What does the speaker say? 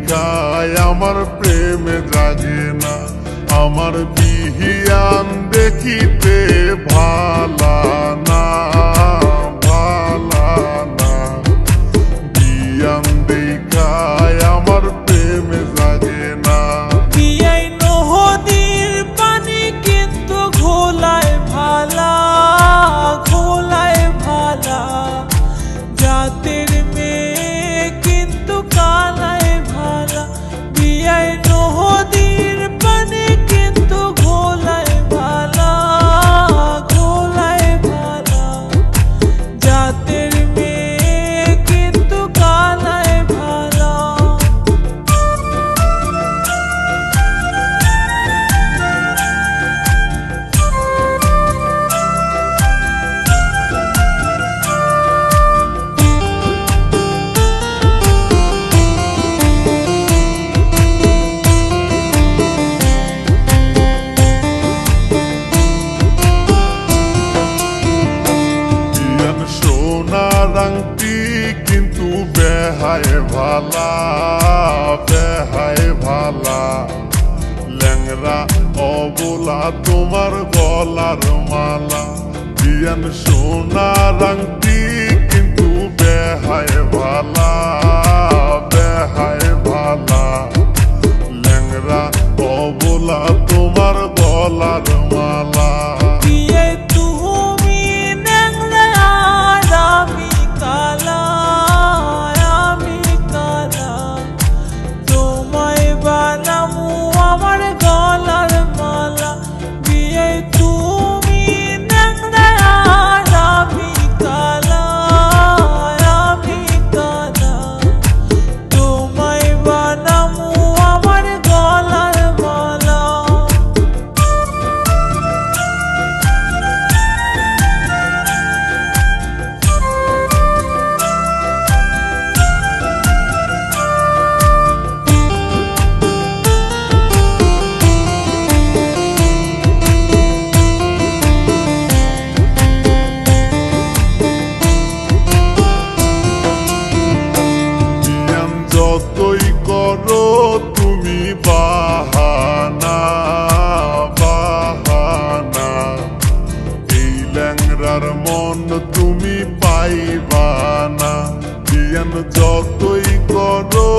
দেখায় আমার প্রেমে জাগে না। আমার বিহিয়ান দেখিতে ভালা না, ভালা না। বিয়ান দেখায় আমার প্রেমে জাগে না। বিয়াই নদীর পানি কিন্তু ঘোলায় ভালা, ঘোলায় ভালা। জাতের মেয়ে কিন্তু কালায় ভালা। বিয়াই নদীর পানি কিন্তু ঘোলায় ভালা, ঘোলায় ভালা। জাতের মেয়ে কিন্তু কালায় ভালা। সোনার আংটি কিন্তু বেহায় ভালা, বেহায় ভালা। ল্যাংরা অবলা তোমার গলার মালা। বিয়ান সোনার আংটি কিন্তু বেহায় ভালা, বেহায় ভালা। ল্যাংরা অবলা তোমার গলার মালা। আমার গলার মালা। বিয়ে তুমি ন্যাংরা আর আমি কালা, আমি কালা। তোমায় বানামু আমার গলার মালা। যতই করো তুমি বাহানা, বাহানা। এই ল্যাংরার মন তুমি পাইবা না। বিয়ান যতই করো